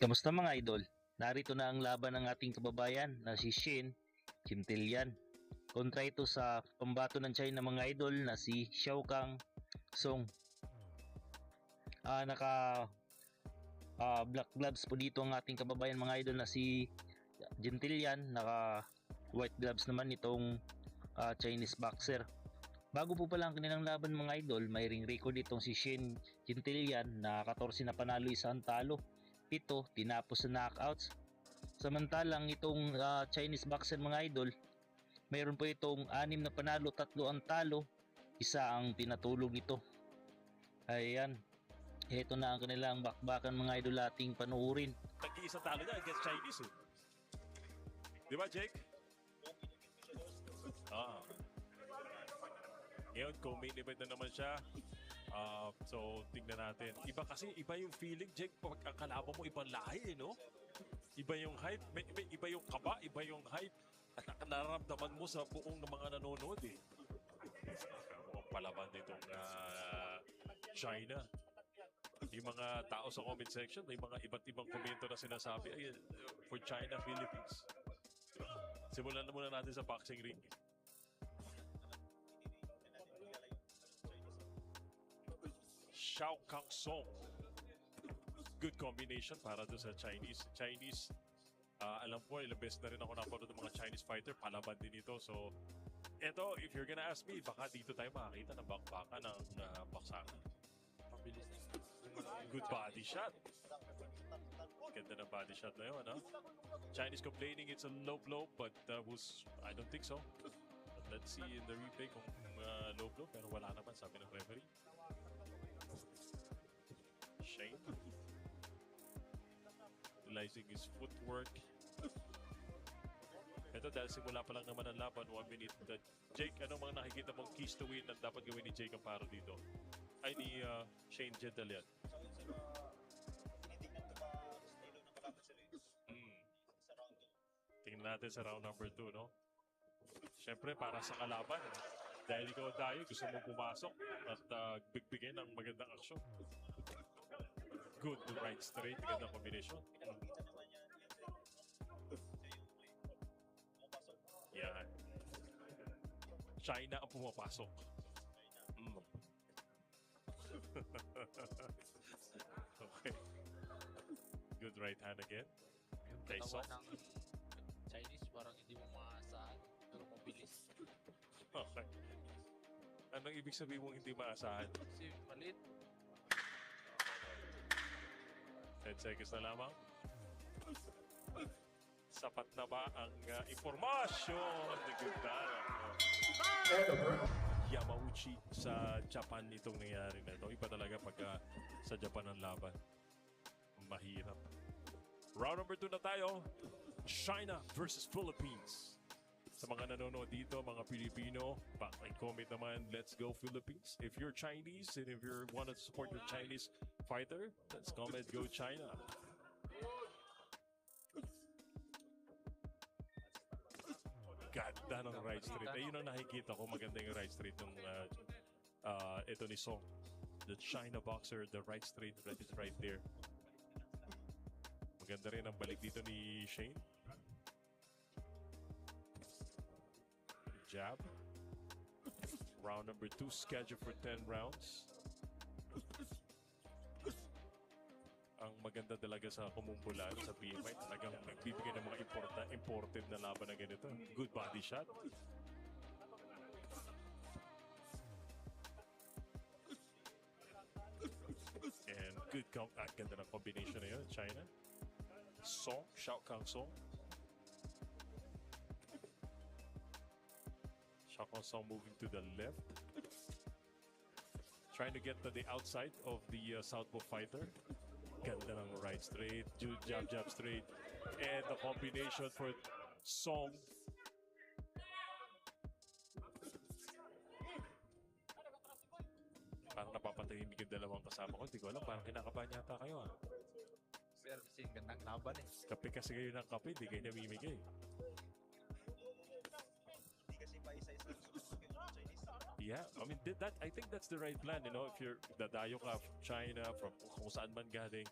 Kamusta mga idol? Narito na ang laban ng ating kababayan na si Shin Jintillian. Kontra ito sa pambato ng China mga idol na si Xiao Kang Song. Naka black gloves po dito ang ating kababayan mga idol na si Jintillian. Naka white gloves naman itong Chinese boxer. Bago po pala ang kanilang laban mga idol, may ring record itong si Shin Jintillian na 14 na panalo, isang talo. 7 tinapos sa knockouts. Samantalang itong Chinese boxer mga idol, mayroon po itong 6 na panalo, 3 ang talo, 1 ang pinatulog nito. Ayan, ito na ang kanilang bakbakan mga idol ating panuurin. Nag-iisang talo niya against Chinese eh. Di ba, Jake? Ngayon, co-main event na naman siya. So, tingnan natin. Iba yung feeling, Jake, pag ang kalaban mo, ibang lahi, no? Iba yung hype, iba yung kaba, iba yung hype. At nararamdaman mo sa buong ng mga nanonood, eh. Mukhang palaban nitong China. Yung mga tao sa comment section, may mga iba't ibang komento na sinasabi, ay, for China, Philippines. Simulan na muna natin sa boxing ring. Xiao Kang Song. Good combination para doon sa Chinese. Alam ko, ilang beses na rin ako napanood ng mga Chinese fighter. Palaban din ito. So, eto, if you're gonna ask me, baka dito tayo makakita ng bakbakan ng baksakan. Good body shot. Ganda ng body shot na yun, ha? Chinese complaining it's a low blow, but I don't think so. But let's see in the replay kung low blow, pero wala naman, sabi ng referee. Shane utilizing his footwork. Ito dahil simula pa lang naman ang laban, 1 minute. Jake, anong mga nakikita mong keys to win na dapat gawin ni Jake Amparo dito? Ay, ni Shane Jintillian. Tingnan natin sa round number 2, no? Siyempre, para sa kalaban, dahil ikaw tayo, gusto mong pumasok at bigbigay ng magandang aksyon. Good to right straight, magandang combination. Yan. China ang pumapasok. Okay. Good right hand again. Yung Okay, katawan soft. ng Chinese parang hindi mo maasahan pero mabilis. Okay. Anong ibig sabihin mong hindi maasahan? Kasi malit. 10 seconds na lamang. Sapat na ba ang impormasyon? Naganda. Yamauchi sa Japan itong nangyari na ito. Iba talaga pag sa Japan ang laban. Mahirap. Round number 2 na tayo. China versus Philippines. Sa mga nanonood dito, mga Pilipino, comment naman, let's go Philippines. If you're Chinese and if you want to support your Chinese fighter, let's comment, go China. Ganda ng right straight. Ayun ang nakikita ko, maganda yung right straight ng ito ni Song. The China boxer, the right straight is right there. Maganda rin ang balik dito ni Shane. Jab. Round number 2 scheduled for 10 rounds. Ang maganda talaga sa kumumpulan sa PMI, talagang nagbibigay ng mga imported na laban na ganito. Good body shot. And good ganda ng combination na yun, China. Song, Xiao Kang Song. Xiao Kang Song moving to the left. Trying to get to the outside of the southpaw fighter. Ganda ng right straight, jab straight. And the combination for Song. Parang napapatahimik yung dalawang kasama ko. Hindi ko alam, parang kinakabahan yata kayo. Pero kasi gandang laban eh. Kape kasi kayo ng kape, hindi kayo namimigay. Hindi kasi pa isa-isa Chinese. Yeah, I mean, I think that's the right plan, you know, if you're dadayo ka from China, from kung saan man galing,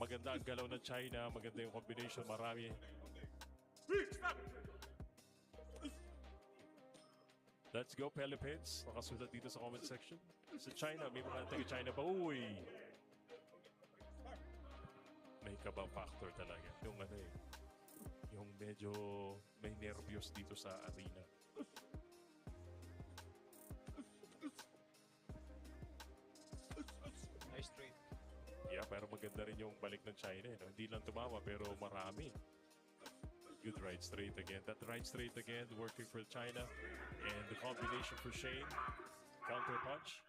Maganda ang galaw ng China, maganda yung combination, marami. Let's go, Philippines. Makasulat dito sa comment section. Sa China, may mga taga-China pa. Uy! May kaba factor talaga. Yung ano eh. Yung medyo may nervyos dito sa arena. Nice trade. Yeah, pero maganda rin yung balik ng China. Eh, no? Hindi lang tumama, pero marami. Good right straight again. That right straight again, working for China. And the combination for Shane. Counter punch.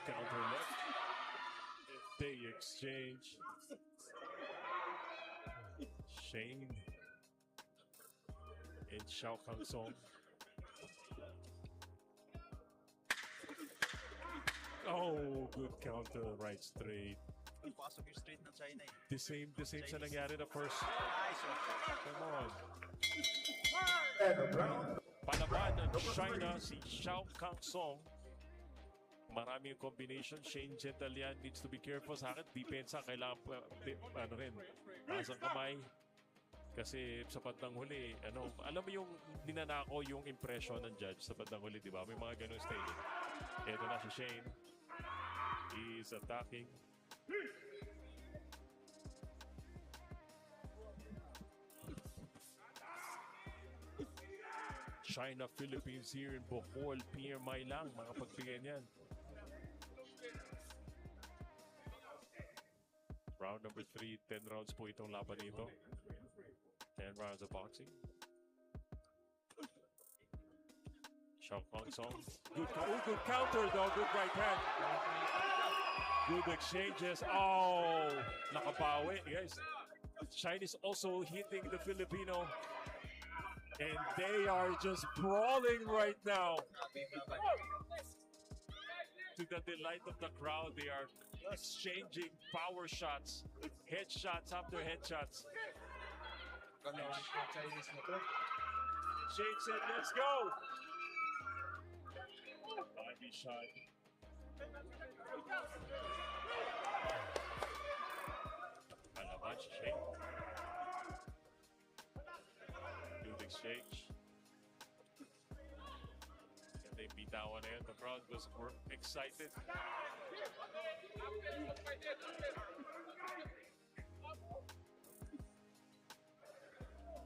Counter left. They exchange. Shane and Xiao Kang Song. Oh, good counter, right straight. Pasok yung straight ng China eh. The same sa nangyari na first. Nice one. Come on. Palaban ng China si Xiao Kang Song. Marami yung combination. Shane Gentilian needs to be careful sa akin. Depensa, kailangan ano rin, taas ang kamay. Kasi sa bandang huli, ano, alam mo yung ninanako yung impression ng judge sa bandang huli, di ba? May mga ganun style. Ito na si Shane. He's attacking. China, Philippines here in Bohol. PMI lang, makapagbigay niyan. Round number 3, 10 rounds po itong laban nito. 10 rounds of boxing. Xiao Kang Song. Good counter though, good right hand. Good exchanges. Oh, nakabawi, guys. Chinese also hitting the Filipino. And they are just brawling right now. To the delight of the crowd, they are exchanging power shots, headshots after headshots. Shane said, let's go! Body shot. Palaban si Shane. Good exchange. And they beat that one in. The crowd was excited.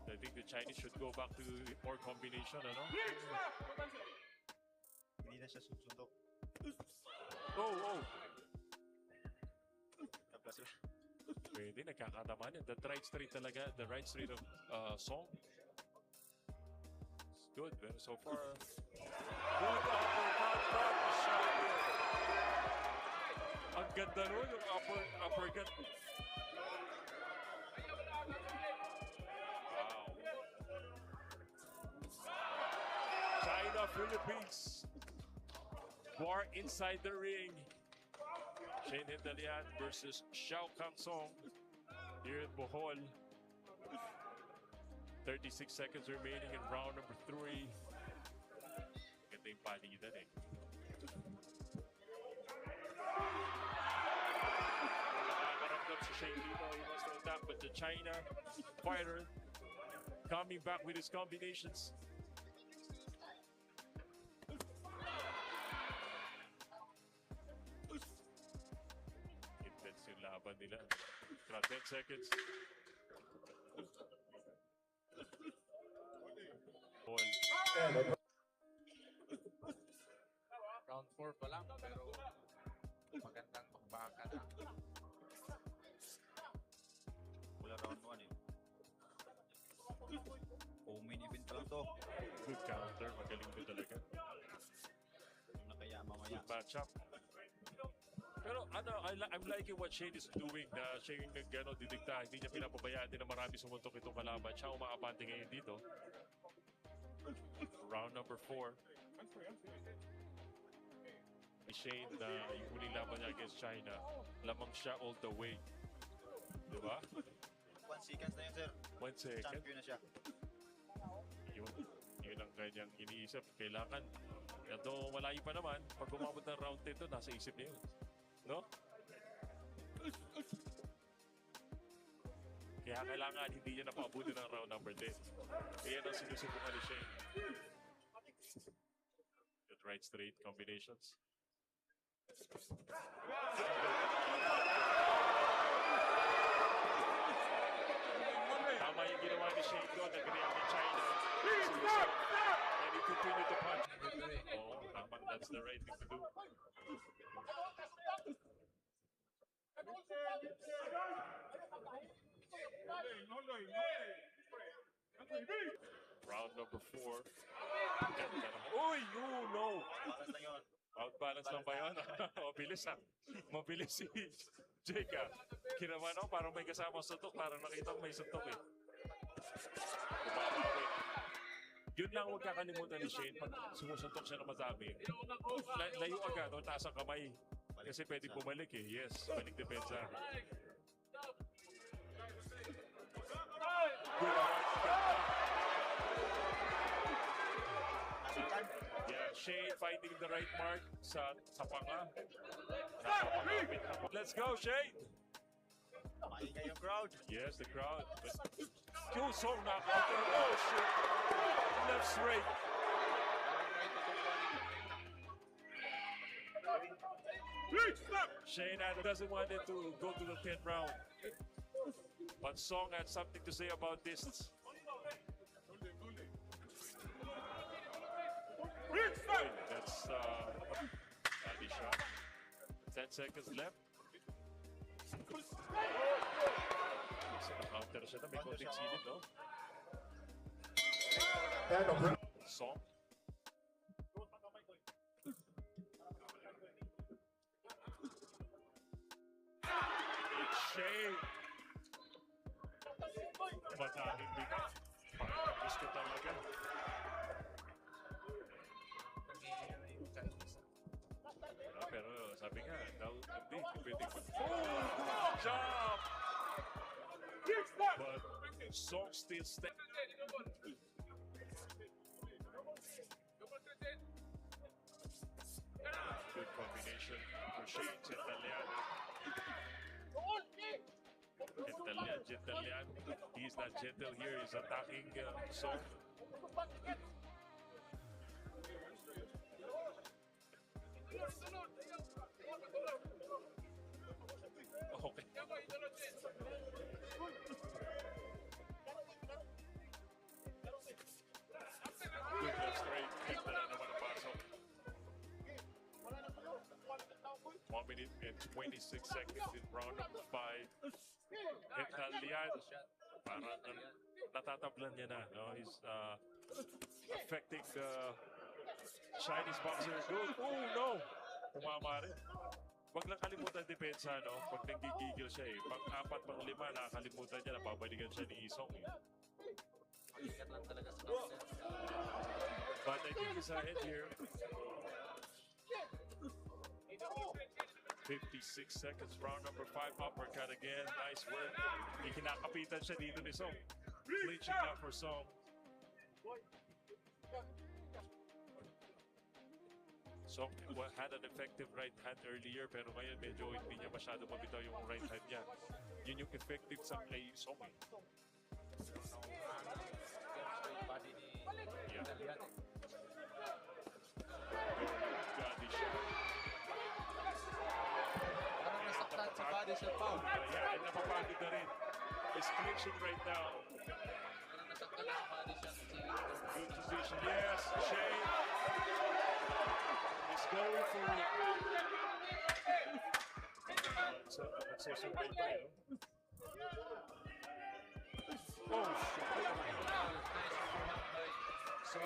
I think the Chinese should go back to more combination, ano? Hindi na siya susundok. Oh! Tapos Pwede, nagkakataman. The right straight talaga. The right straight of Song. It's good, man. So far. Good uppercut. Shot. Ang ganda nun, yung uppercut. Wow. China, Philippines. War inside the ring. Shane Gentilian versus Xiao Kang Song here in Bohol. 36 seconds remaining in round number 3. Ganda yung palitan eh. Nakakaramdam si Shane dito. He wants to attack, but the China fighter coming back with his combinations. Intense yung laban nila. 10 seconds. Ball. Round 4 pa lang, pero magandang bakbakan na. Wala round 1 eh. Main event pa lang to. Good counter. Magaling din talaga. Yung nakaya mamaya. Good matchup. Pero ano, I'm liking what Shane is doing. Na Shane gano'n didikta. Hindi niya pinapabayaan din na marami sumuntok itong kalaban. Siya umaabante ngayon dito. Round number 4. Si Shane na yung huling laban niya against China, lamang siya all the way. Diba? 1 seconds na yun, sir. 1 second. Champion na siya. Yun ang kanyang iniisip. Kailangan Although malayo pa naman, pag umabot ng round 10 to, nasa isip niya yun. No? Kaya kailangan hindi niya napabuti ng round number 10. Kaya ang sinusubukan ni Shane. Good right straight combinations. Tama yung ginawa ni Shane doon. Nag-react ni China. Sumusok. And he continued to punch. Oo, tamang that's the right thing to do. Round number 4. Ganda naman. Uy, you know! Bakas na yun. Outbalance lang ba yun? Mabilis ha. Mabilis si Jake ha. Kinaman ako parang may kasamang suntok. Parang nakita ko may suntok eh. Bumabawi. Yun lang huwag kakalimutan ni Shane. Pag sumusuntok siya na madami, layo agad o taas ang kamay. Kasi pwede bumalik eh. Yes, balik depensa. Yeah, Shane finding the right mark sa panga. Napapalapit na po. Let's go, Shane! Maingay yung crowd. Yes, the crowd. Q-Song knockout. Oh, shit! Left straight. Shane doesn't want it to go to the 10th round. But Song had something to say about this. That's body shot. 10 seconds left. So, na-counter siya na. May konting silid, no? Song. Shane. Madaming bigat. Pakatapos ko talaga. Pero sabi nga, daw hindi pwede ko. Good job! But Song still standing. Good combination for Shane Gentilian. Gentilian. He's not gentle here. He's attacking Song. Okay. Good left straight. Ganda na naman ang pasok. 1 minute and 26 seconds in round number 5. Gentilian. Parang natatablan niya na. No? He's affecting the Chinese boxer. Good. Oh, no! Tumama rin. Huwag lang kalimutan depensa, no? Pag nanggigigil siya eh. Pang-4, pang-5, nakakalimutan niya, napabalikan siya ni Isong eh. But I think he's ahead here. 56 seconds, round number 5, uppercut again. Nice work. Ikinakapitan siya dito ni Song. Clinching now for Song. Song had an effective right hand earlier, pero ngayon medyo hindi niya masyado mabitaw yung right hand niya. Yun yung effective sa kay Song eh. Yeah. Body shot. Parang nasaktan sa body shot pa. Yeah, and napapagod na rin. He's clinching right now. Parang nasaktan sa body shot. Good position. Yes, Shane. He's going for it. So, nagsusumbay pa yun. Oh, shit. So,